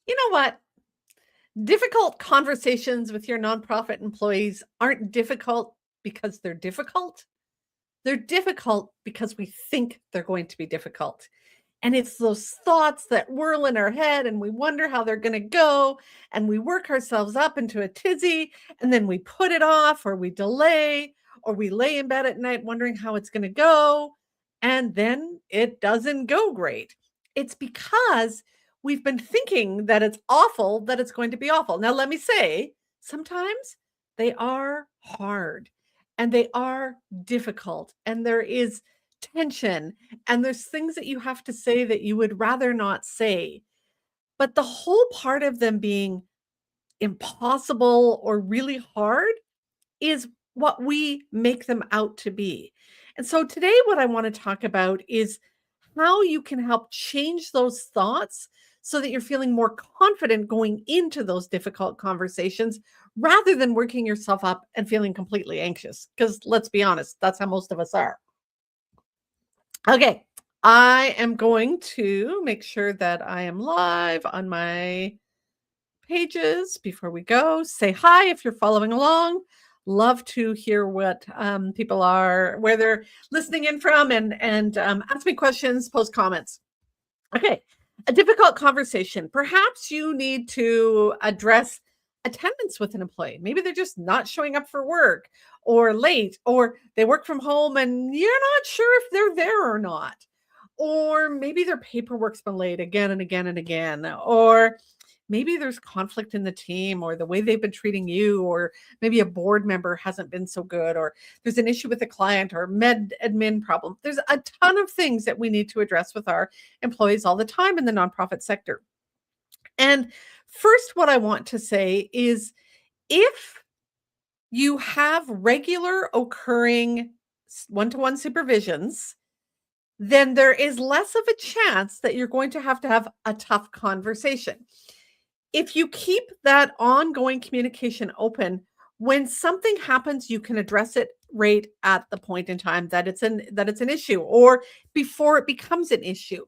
You know what? Difficult conversations with your nonprofit employees aren't difficult because they're difficult. They're difficult because we think they're going to be difficult. And it's those thoughts that whirl in our head and we wonder how they're going to go. And we work ourselves up into a tizzy and then we put it off or we delay or we lay in bed at night wondering how it's going to go. And then it doesn't go great. It's because we've been thinking that it's awful, that it's going to be awful. Now, let me say, sometimes they are hard and they are difficult and there is tension and there's things that you have to say that you would rather not say. But the whole part of them being impossible or really hard is what we make them out to be. And so today, what I want to talk about is how you can help change those thoughts so that you're feeling more confident going into those difficult conversations rather than working yourself up and feeling completely anxious. Because let's be honest, that's how most of us are. Okay, I am going to make sure that I am live on my pages before we go. Say hi if you're following along. Love to hear what people are, where they're listening in from, and ask me questions, post comments. Okay, a difficult conversation. Perhaps you need to address attendance with an employee. Maybe they're just not showing up for work or late, or they work from home and you're not sure if they're there or not. Or maybe their paperwork's been late again and again and again. Or maybe there's conflict in the team or the way they've been treating you, or maybe a board member hasn't been so good, or there's an issue with a client or med admin problem. There's a ton of things that we need to address with our employees all the time in the nonprofit sector. And first, what I want to say is if you have regular occurring one-to-one supervisions, then there is less of a chance that you're going to have a tough conversation. If you keep that ongoing communication open, when something happens, you can address it right at the point in time that it's an issue or before it becomes an issue.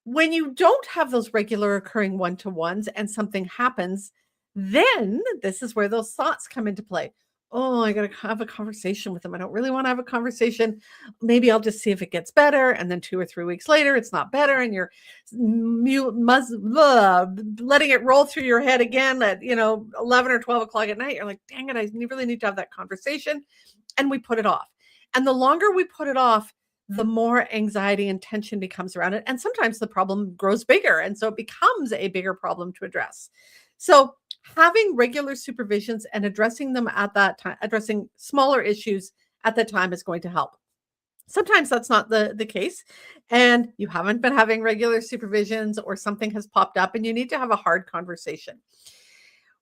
When you don't have those regular occurring one-to-ones and something happens, then this is where those thoughts come into play. Oh, I got to have a conversation with them. I don't really want to have a conversation. Maybe I'll just see if it gets better. And then 2 or 3 weeks later, it's not better. And you're letting it roll through your head again at, 11 or 12 o'clock at night. You're like, dang it, I really need to have that conversation. And we put it off. And the longer we put it off, the more anxiety and tension becomes around it. And sometimes the problem grows bigger. And so it becomes a bigger problem to address. So having regular supervisions and addressing them at that time, addressing smaller issues at that time is going to help. Sometimes that's not the case, and you haven't been having regular supervisions or something has popped up and you need to have a hard conversation.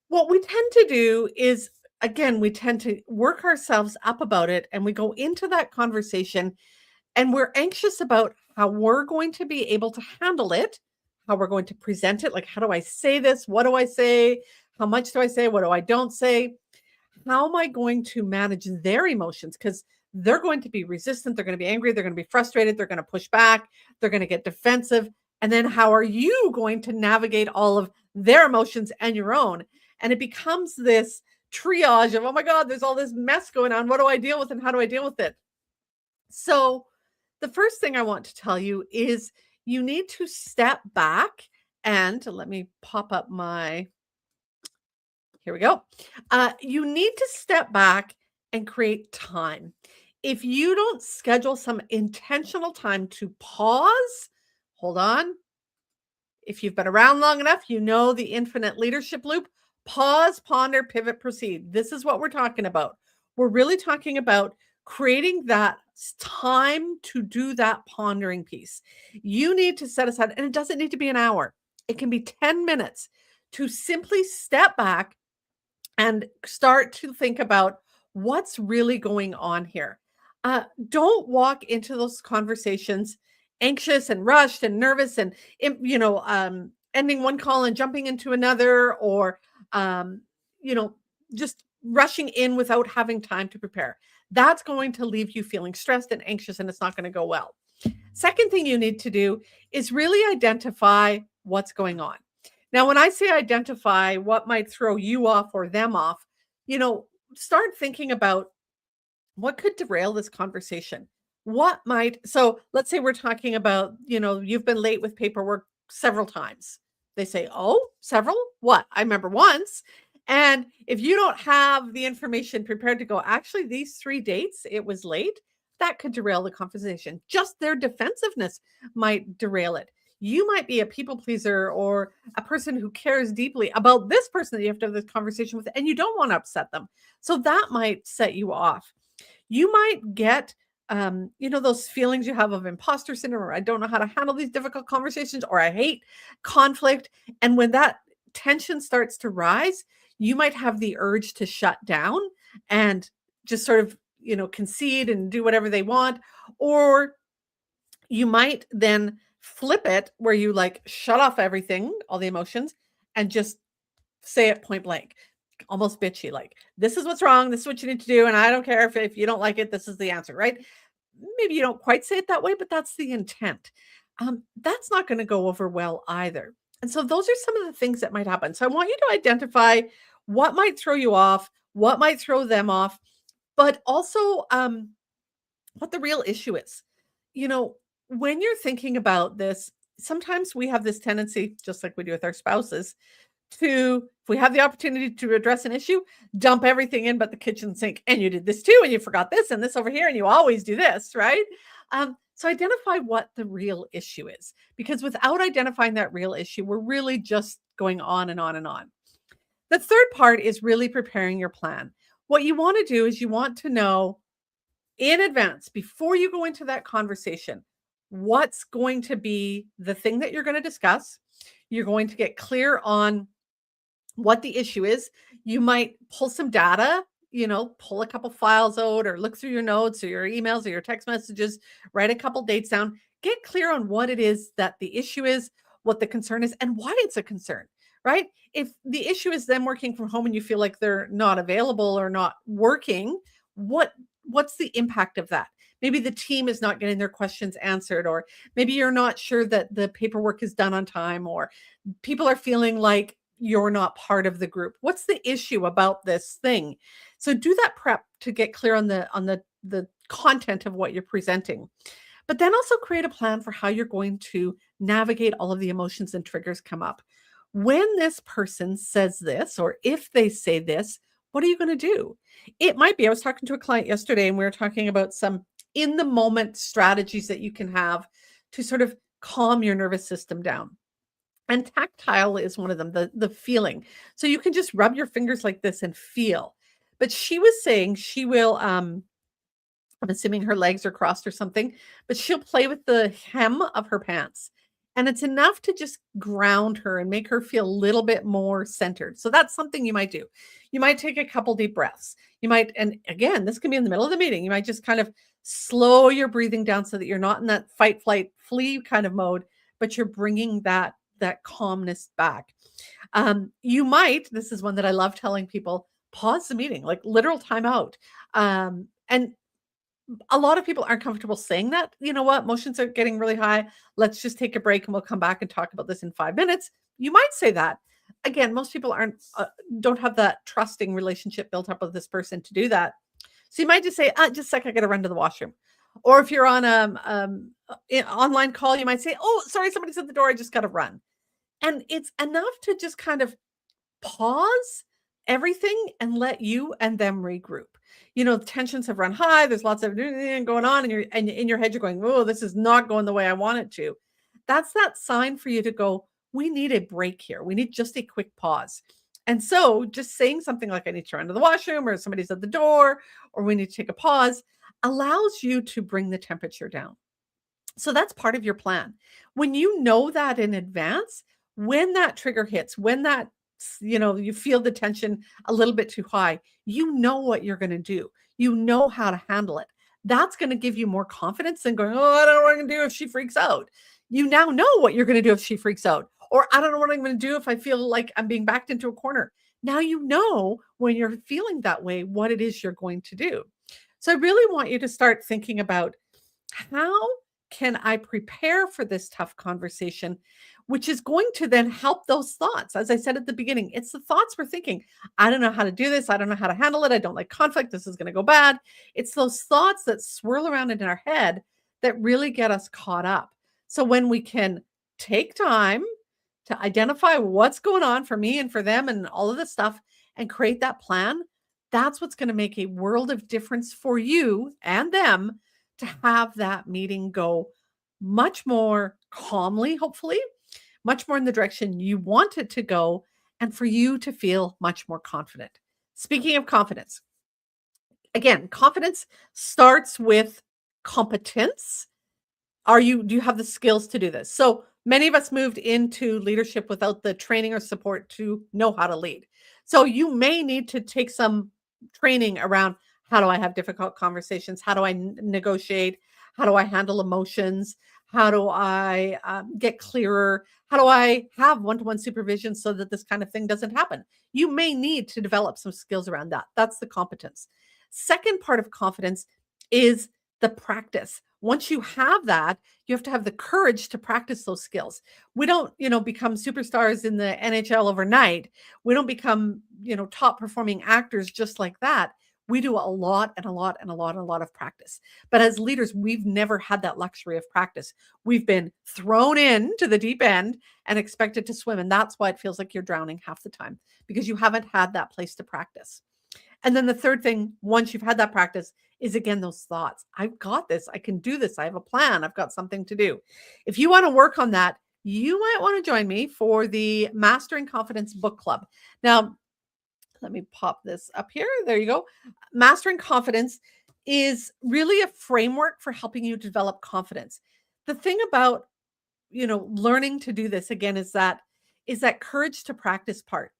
What we tend to do is, again, we tend to work ourselves up about it and we go into that conversation and we're anxious about how we're going to be able to handle it, how we're going to present it. Like, how do I say this? What do I say? How much do I say? What do I don't say? How am I going to manage their emotions? Because they're going to be resistant. They're going to be angry. They're going to be frustrated. They're going to push back. They're going to get defensive. And then how are you going to navigate all of their emotions and your own? And it becomes this triage of, oh my God, there's all this mess going on. What do I deal with and how do I deal with it? So the first thing I want to tell you is you need to step back and let me pop up my, here we go. You need to step back and create time. If you don't schedule some intentional time to pause, hold on. If you've been around long enough, you know the infinite leadership loop. Pause, ponder, pivot, proceed. This is what we're talking about. We're really talking about creating that time to do that pondering piece. You need to set aside, and it doesn't need to be an hour. It can be 10 minutes to simply step back and start to think about what's really going on here. Don't walk into those conversations anxious and rushed and nervous and ending one call and jumping into another, or um, you know just rushing in without having time to prepare. That's going to leave you feeling stressed and anxious, and it's not going to go well. Second thing you need to do is really identify what's going on. Now, when I say identify what might throw you off or them off, you know, start thinking about what could derail this conversation. What might, so let's say we're talking about, you've been late with paperwork several times. They say, oh, several? What? I remember once. And if you don't have the information prepared to go, actually, these 3 dates, it was late, that could derail the conversation. Just their defensiveness might derail it. You might be a people pleaser or a person who cares deeply about this person that you have to have this conversation with, and you don't want to upset them. So that might set you off. You might get, those feelings you have of imposter syndrome, or I don't know how to handle these difficult conversations, or I hate conflict. And when that tension starts to rise, you might have the urge to shut down and just sort of, concede and do whatever they want. Or you might then flip it where you like shut off everything, all the emotions, and just say it point blank, almost bitchy, like, this is what's wrong, this is what you need to do, and I don't care if you don't like it, this is the answer, right? Maybe you don't quite say it that way, but that's the intent. That's not going to go over well either. And so those are some of the things that might happen. So I want you to identify what might throw you off, what might throw them off, but also what the real issue is. When you're thinking about this, sometimes we have this tendency, just like we do with our spouses, to, if we have the opportunity to address an issue, dump everything in but the kitchen sink. And you did this too, and you forgot this and this over here, and you always do this, right? So identify what the real issue is, because without identifying that real issue, we're really just going on and on and on. The third part is really preparing your plan. What you want to do is you want to know in advance, before you go into that conversation, what's going to be the thing that you're going to discuss. You're going to get clear on what the issue is. You might pull some data, pull a couple files out, or look through your notes or your emails or your text messages, write a couple dates down, get clear on what it is that the issue is, what the concern is, and why it's a concern, right? If the issue is them working from home and you feel like they're not available or not working, what's the impact of that? Maybe the team is not getting their questions answered, or maybe you're not sure that the paperwork is done on time, or people are feeling like you're not part of the group. What's the issue about this thing? So do that prep to get clear on the content of what you're presenting. But then also create a plan for how you're going to navigate all of the emotions and triggers come up. When this person says this, or if they say this, what are you going to do? It might be, I was talking to a client yesterday and we were talking about some in the moment strategies that you can have to sort of calm your nervous system down. And tactile is one of them, the feeling. So you can just rub your fingers like this and feel. But she was saying she will, I'm assuming her legs are crossed or something, but she'll play with the hem of her pants. And it's enough to just ground her and make her feel a little bit more centered. So that's something you might do. You might take a couple deep breaths. You might, and again, this can be in the middle of the meeting. You might just kind of slow your breathing down so that you're not in that fight, flight, flee kind of mode, but you're bringing that calmness back. You might, this is one that I love telling people, pause the meeting, like literal timeout. And a lot of people aren't comfortable saying that. You know what? Emotions are getting really high. Let's just take a break and we'll come back and talk about this in 5 minutes. You might say that. Again, most people don't have that trusting relationship built up with this person to do that. So you might just say, just a sec, I got to run to the washroom. Or if you're on an online call, you might say, oh, sorry, somebody's at the door. I just got to run. And it's enough to just kind of pause everything and let you and them regroup. Tensions have run high. There's lots of going on, and in your head, you're going, oh, this is not going the way I want it to. That's that sign for you to go, we need a break here. We need just a quick pause. And so just saying something like, I need to run to the washroom, or somebody's at the door, or we need to take a pause, allows you to bring the temperature down. So that's part of your plan. When you know that in advance, when that trigger hits, when that, you feel the tension a little bit too high, you know what you're going to do. You know how to handle it. That's going to give you more confidence than going, oh, I don't know what I'm going to do if she freaks out. You now know what you're going to do if she freaks out. Or I don't know what I'm going to do if I feel like I'm being backed into a corner. Now you know when you're feeling that way, what it is you're going to do. So I really want you to start thinking about, how can I prepare for this tough conversation, which is going to then help those thoughts. As I said at the beginning, it's the thoughts we're thinking. I don't know how to do this. I don't know how to handle it. I don't like conflict. This is going to go bad. It's those thoughts that swirl around in our head that really get us caught up. So when we can take time to identify what's going on for me and for them and all of this stuff and create that plan, that's what's going to make a world of difference for you and them to have that meeting go much more calmly, hopefully, much more in the direction you want it to go, and for you to feel much more confident. Speaking of confidence, again, confidence starts with competence. Do you have the skills to do this? So many of us moved into leadership without the training or support to know how to lead. So you may need to take some training around, how do I have difficult conversations? How do I negotiate? How do I handle emotions? How do I get clearer? How do I have one-to-one supervision so that this kind of thing doesn't happen? You may need to develop some skills around that. That's the competence. Second part of confidence is the practice. Once you have that, you have to have the courage to practice those skills. We don't, become superstars in the NHL overnight. We don't become, top performing actors just like that. We do a lot and a lot and a lot and a lot of practice. But as leaders, we've never had that luxury of practice. We've been thrown into the deep end and expected to swim. And that's why it feels like you're drowning half the time, because you haven't had that place to practice. And then the third thing, once you've had that practice, is again, those thoughts. I've got this. I can do this. I have a plan. I've got something to do. If you want to work on that, you might want to join me for the Mastering Confidence Book Club. Now, let me pop this up here. There you go. Mastering Confidence is really a framework for helping you develop confidence. The thing about, learning to do this again is that courage to practice part.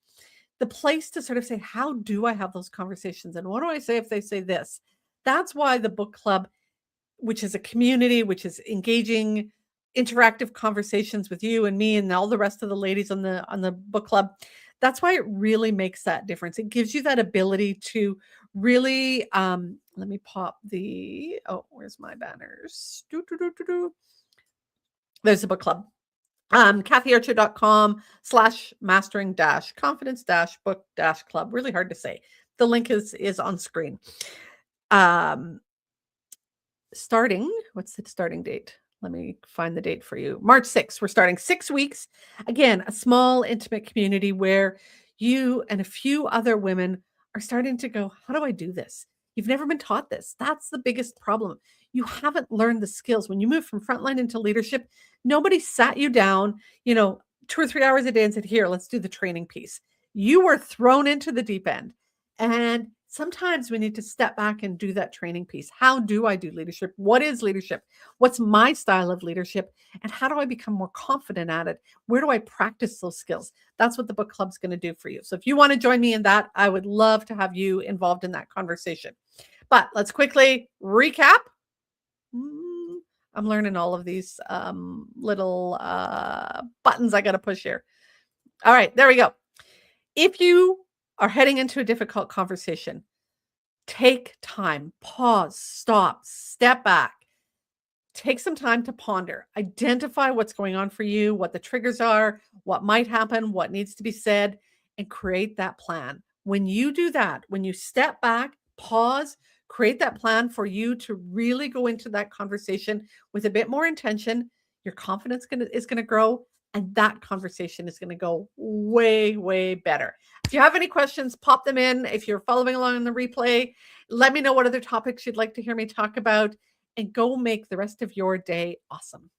The place to sort of say, how do I have those conversations? And what do I say if they say this? That's why the book club, which is a community, which is engaging, interactive conversations with you and me and all the rest of the ladies on the book club. That's why it really makes that difference. It gives you that ability to really, let me pop where's my banners? There's the book club. kathyarcher.com/mastering-confidence-book-club. Really hard to say. The link is on screen. Starting, what's the starting date? Let me find the date for you. March 6th. We're starting 6 weeks. Again, a small, intimate community where you and a few other women are starting to go, how do I do this? You've never been taught this. That's the biggest problem. You haven't learned the skills. When you move from frontline into leadership, nobody sat you down, 2 or 3 hours a day and said, here, let's do the training piece. You were thrown into the deep end. And sometimes we need to step back and do that training piece. How do I do leadership? What is leadership? What's my style of leadership? And how do I become more confident at it? Where do I practice those skills? That's what the book club's going to do for you. So if you want to join me in that, I would love to have you involved in that conversation. But let's quickly recap. I'm learning all of these little buttons I got to push here. All right, there we go. If you are heading into a difficult conversation, take time, pause, stop, step back, take some time to ponder, identify what's going on for you, what the triggers are, what might happen, what needs to be said, and create that plan. When you do that, when you step back, pause, create that plan for you to really go into that conversation with a bit more intention, your confidence is going to grow. And that conversation is going to go way, way better. If you have any questions, pop them in. If you're following along in the replay, let me know what other topics you'd like to hear me talk about, and go make the rest of your day awesome.